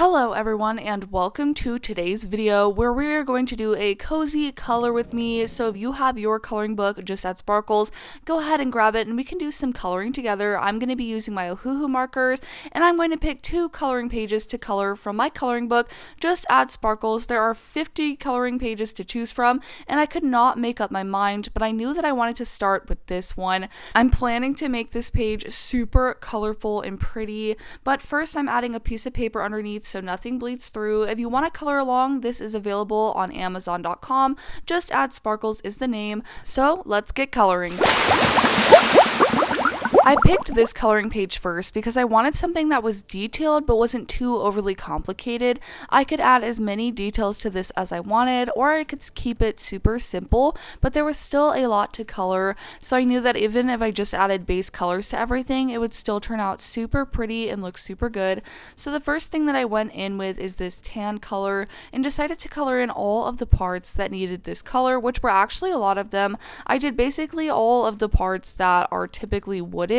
Hello everyone and welcome to today's video where we're going to do a cozy color with me. So if you have your coloring book just at Sparkles, go ahead and grab it and we can do some coloring together. I'm going to be using my Ohuhu markers and I'm going to pick 2 coloring pages to color from my coloring book just at Sparkles. There are 50 coloring pages to choose from and I could not make up my mind, but I knew that I wanted to start with this one. I'm planning to make this page super colorful and pretty, but first I'm adding a piece of paper underneath so nothing bleeds through. If you want to color along, this is available on Amazon.com. Just add Sparkles is the name. So let's get coloring. I picked this coloring page first because I wanted something that was detailed but wasn't too overly complicated. I could add as many details to this as I wanted, or I could keep it super simple, but there was still a lot to color, so I knew that even if I just added base colors to everything, it would still turn out super pretty and look super good. So the first thing that I went in with is this tan color and decided to color in all of the parts that needed this color, which were actually a lot of them. I did basically all of the parts that are typically wooden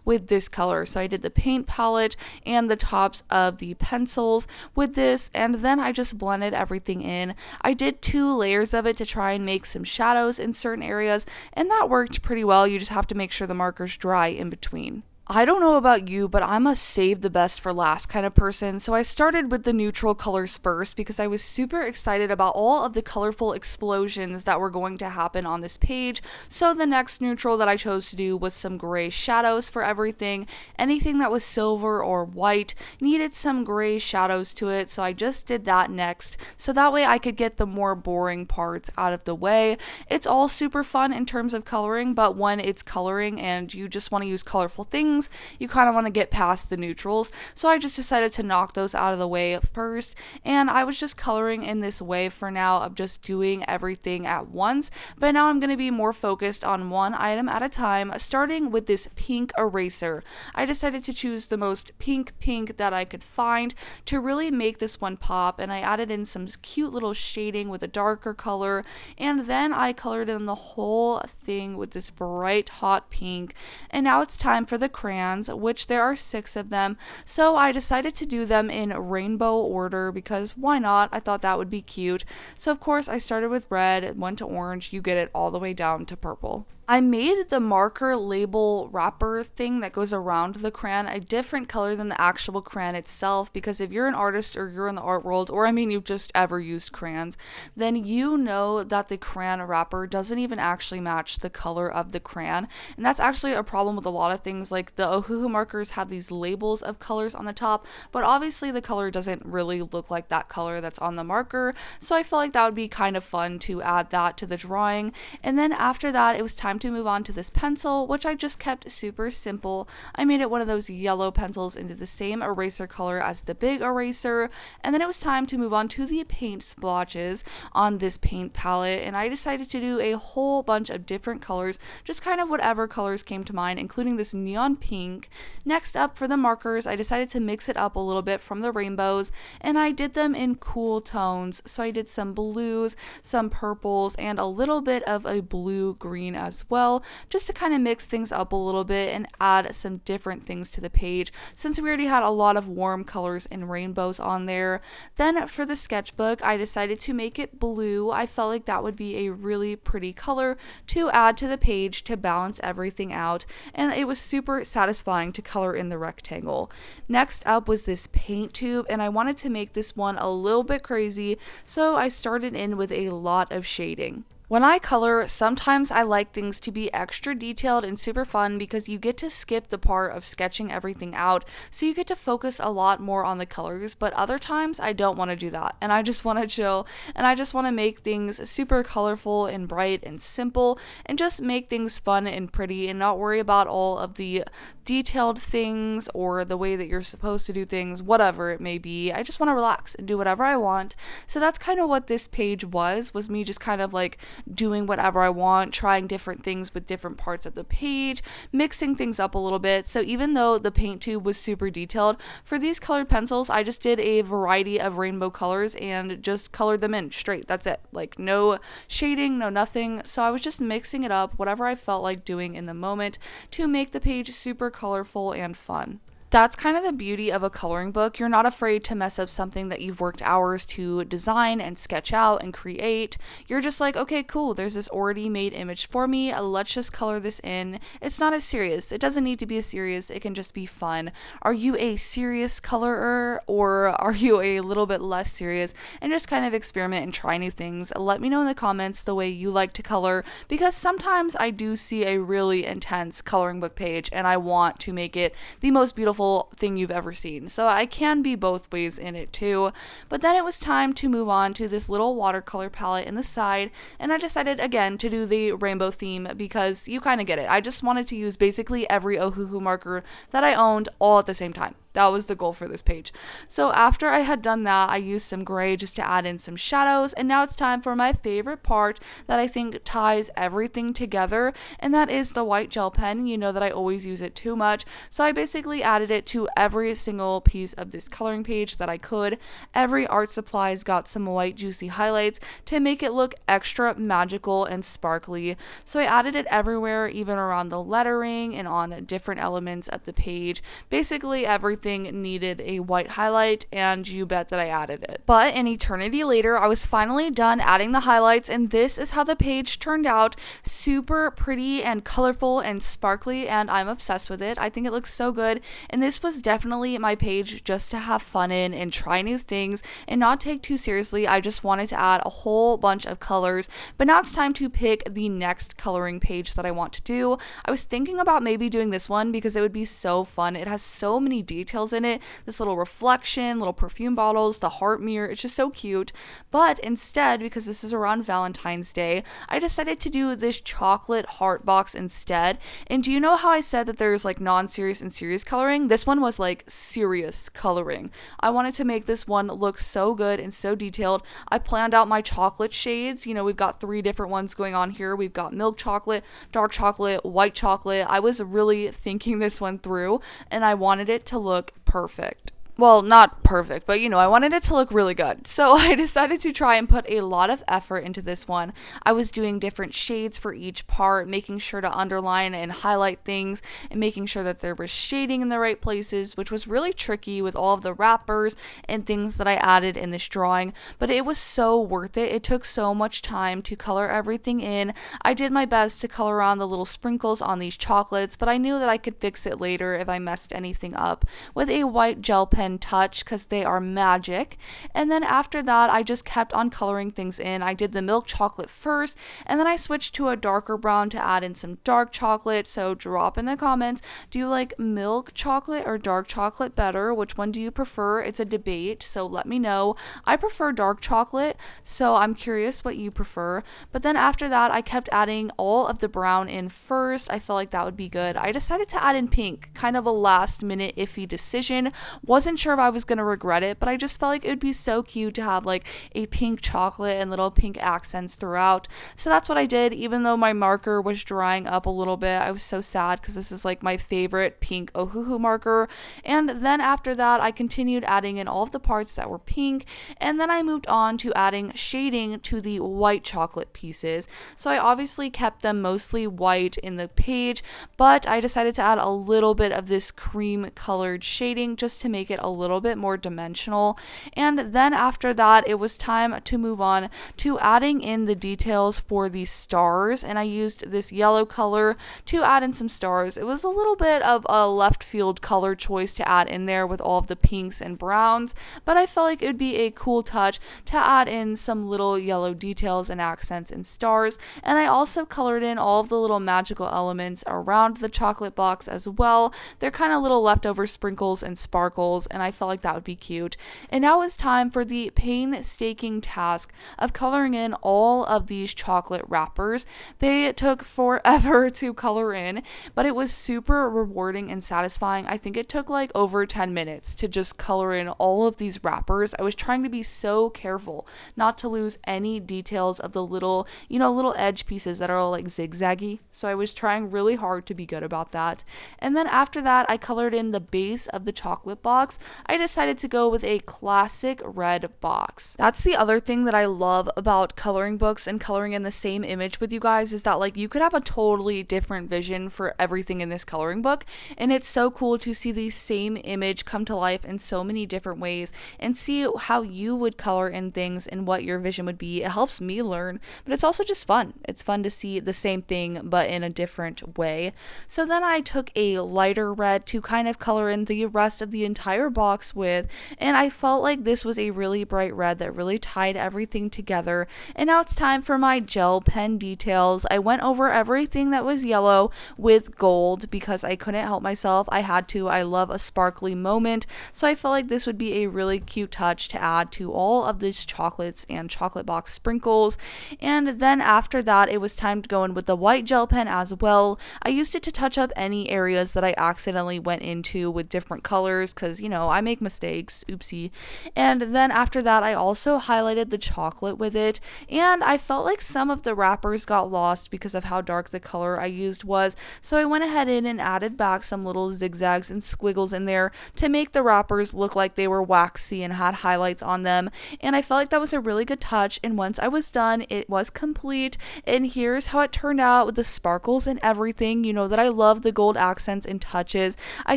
with this color. So I did the paint palette and the tops of the pencils with this, and then I just blended everything in. I did 2 layers of it to try and make some shadows in certain areas, and that worked pretty well. You just have to make sure the markers dry in between. I don't know about you, but I'm a save the best for last kind of person, so I started with the neutral colors first because I was super excited about all of the colorful explosions that were going to happen on this page. So the next neutral that I chose to do was some gray shadows for everything. Anything that was silver or white needed some gray shadows to it, so I just did that next, so that way I could get the more boring parts out of the way. It's all super fun in terms of coloring, but when it's coloring and you just want to use colorful things, you kind of want to get past the neutrals, so I just decided to knock those out of the way first, and I was just coloring in this way for now of just doing everything at once. But now I'm going to be more focused on one item at a time, starting with this pink eraser. I decided to choose the most pink that I could find to really make this one pop, and I added in some cute little shading with a darker color, and then I colored in the whole thing with this bright hot pink. And now it's time for the crayons, which there are 6 of them, so I decided to do them in rainbow order because why not? I thought that would be cute. So of course I started with red, went to orange, you get it all the way down to purple. I made the marker label wrapper thing that goes around the crayon a different color than the actual crayon itself, because if you're an artist or you're in the art world, or I mean you've just ever used crayons, then you know that the crayon wrapper doesn't even actually match the color of the crayon. And that's actually a problem with a lot of things. Like the Ohuhu markers have these labels of colors on the top, but obviously the color doesn't really look like that color that's on the marker, so I felt like that would be kind of fun to add that to the drawing. And then after that it was time to move on to this pencil, which I just kept super simple. I made it one of those yellow pencils into the same eraser color as the big eraser, and then it was time to move on to the paint splotches on this paint palette, and I decided to do a whole bunch of different colors, just kind of whatever colors came to mind, including this neon pink. Next up for the markers, I decided to mix it up a little bit from the rainbows, and I did them in cool tones. So I did some blues, some purples, and a little bit of a blue-green as well, just to kind of mix things up a little bit and add some different things to the page, since we already had a lot of warm colors and rainbows on there. Then for the sketchbook, I decided to make it blue. I felt like that would be a really pretty color to add to the page to balance everything out, and it was super satisfying to color in the rectangle. Next up was this paint tube, and I wanted to make this one a little bit crazy, so I started in with a lot of shading. When I color, sometimes I like things to be extra detailed and super fun because you get to skip the part of sketching everything out, so you get to focus a lot more on the colors, but other times I don't want to do that, and I just want to chill, and I just want to make things super colorful and bright and simple, and just make things fun and pretty and not worry about all of the detailed things or the way that you're supposed to do things, whatever it may be. I just want to relax and do whatever I want. So that's kind of what this page was me just kind of like doing whatever I want, trying different things with different parts of the page, mixing things up a little bit. So even though the paint tube was super detailed, for these colored pencils, I just did a variety of rainbow colors and just colored them in straight. That's it. Like no shading, no nothing. So I was just mixing it up, whatever I felt like doing in the moment, to make the page super colorful and fun. That's kind of the beauty of a coloring book. You're not afraid to mess up something that you've worked hours to design and sketch out and create. You're just like, okay, cool, there's this already made image for me. Let's just color this in. It's not as serious. It doesn't need to be as serious. It can just be fun. Are you a serious colorer, or are you a little bit less serious and just kind of experiment and try new things? Let me know in the comments the way you like to color, because sometimes I do see a really intense coloring book page and I want to make it the most beautiful thing you've ever seen. So I can be both ways in it too. But then it was time to move on to this little watercolor palette in the side, and I decided again to do the rainbow theme because you kind of get it. I just wanted to use basically every Ohuhu marker that I owned all at the same time. That was the goal for this page. So after I had done that, I used some gray just to add in some shadows, and now it's time for my favorite part that I think ties everything together, and that is the white gel pen. You know that I always use it too much, so I basically added it to every single piece of this coloring page that I could. Every art supplies got some white juicy highlights to make it look extra magical and sparkly, so I added it everywhere, even around the lettering and on different elements of the page. Basically everything needed a white highlight, and you bet that I added it. But an eternity later, I was finally done adding the highlights, and this is how the page turned out. Super pretty and colorful and sparkly, and I'm obsessed with it. I think it looks so good, and this was definitely my page just to have fun in and try new things and not take too seriously. I just wanted to add a whole bunch of colors, but now it's time to pick the next coloring page that I want to do. I was thinking about maybe doing this one because it would be so fun. It has so many details in it, this little reflection, little perfume bottles, the heart mirror. It's just so cute. But instead, because this is around Valentine's Day, I decided to do this chocolate heart box instead. And do you know how I said that there's like non-serious and serious coloring? This one was like serious coloring. I wanted to make this one look so good and so detailed. I planned out my chocolate shades. You know, we've got 3 different ones going on here. We've got milk chocolate, dark chocolate, white chocolate. I was really thinking this one through, and I wanted it to look perfect. Well, not perfect, but you know, I wanted it to look really good. So I decided to try and put a lot of effort into this one. I was doing different shades for each part, making sure to underline and highlight things, and making sure that there was shading in the right places, which was really tricky with all of the wrappers and things that I added in this drawing. But it was so worth it. It took so much time to color everything in. I did my best to color on the little sprinkles on these chocolates, but I knew that I could fix it later if I messed anything up with a white gel pen touch, because they are magic. And then after that, I just kept on coloring things in. I did the milk chocolate first, and then I switched to a darker brown to add in some dark chocolate. So drop in the comments, do you like milk chocolate or dark chocolate better? Which one do you prefer? It's a debate, so let me know. I prefer dark chocolate, so I'm curious what you prefer. But then after that, I kept adding all of the brown in first. I felt like that would be good. I decided to add in pink, kind of a last minute iffy decision. Wasn't sure if I was going to regret it, but I just felt like it would be so cute to have like a pink chocolate and little pink accents throughout. So that's what I did. Even though my marker was drying up a little bit, I was so sad because this is like my favorite pink Ohuhu marker. And then after that, I continued adding in all of the parts that were pink, and then I moved on to adding shading to the white chocolate pieces. So I obviously kept them mostly white in the page, but I decided to add a little bit of this cream colored shading just to make it a little bit more dimensional. And then after that, it was time to move on to adding in the details for the stars, and I used this yellow color to add in some stars. It was a little bit of a left field color choice to add in there with all of the pinks and browns, but I felt like it would be a cool touch to add in some little yellow details and accents and stars. And I also colored in all of the little magical elements around the chocolate box as well. They're kind of little leftover sprinkles and sparkles, and I felt like that would be cute. And now it's time for the painstaking task of coloring in all of these chocolate wrappers. They took forever to color in, but it was super rewarding and satisfying. I think it took like over 10 minutes to just color in all of these wrappers. I was trying to be so careful not to lose any details of the little, little edge pieces that are all like zigzaggy. So I was trying really hard to be good about that. And then after that, I colored in the base of the chocolate box box, I decided to go with a classic red box. That's the other thing that I love about coloring books and coloring in the same image with you guys, is that like you could have a totally different vision for everything in this coloring book, and it's so cool to see the same image come to life in so many different ways and see how you would color in things and what your vision would be. It helps me learn, but it's also just fun. It's fun to see the same thing but in a different way. So then I took a lighter red to kind of color in the rest of the entire box with, and I felt like this was a really bright red that really tied everything together. And now it's time for my gel pen details. I went over everything that was yellow with gold because I couldn't help myself. I had to. I love a sparkly moment, so I felt like this would be a really cute touch to add to all of these chocolates and chocolate box sprinkles. And then after that, it was time to go in with the white gel pen as well. I used it to touch up any areas that I accidentally went into with different colors because, you know, I make mistakes, oopsie. And then after that, I also highlighted the chocolate with it, and I felt like some of the wrappers got lost because of how dark the color I used was, so I went ahead in and added back some little zigzags and squiggles in there to make the wrappers look like they were waxy and had highlights on them, and I felt like that was a really good touch. And once I was done, it was complete, and here's how it turned out with the sparkles and everything. You know that I love the gold accents and touches. I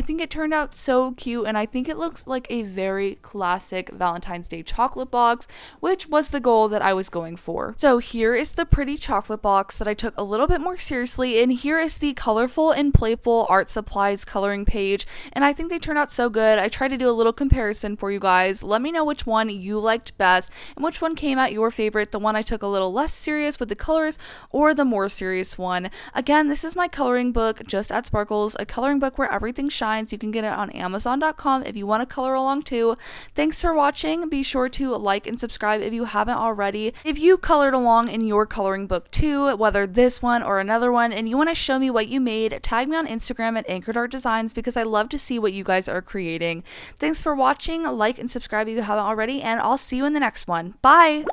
think it turned out so cute, and I think it looks like a very classic Valentine's Day chocolate box, which was the goal that I was going for. So here is the pretty chocolate box that I took a little bit more seriously, and here is the colorful and playful art supplies coloring page, and I think they turned out so good. I tried to do a little comparison for you guys. Let me know which one you liked best and which one came out your favorite, the one I took a little less serious with the colors or the more serious one. Again, this is my coloring book, Just Add Sparkles, a coloring book where everything shines. You can get it on Amazon.com if you want to color along too. Thanks for watching. Be sure to like and subscribe if you haven't already. If you colored along in your coloring book too, whether this one or another one, and you want to show me what you made, tag me on Instagram at Anchored Art Designs because I love to see what you guys are creating. Thanks for watching. Like and subscribe if you haven't already, and I'll see you in the next one. Bye!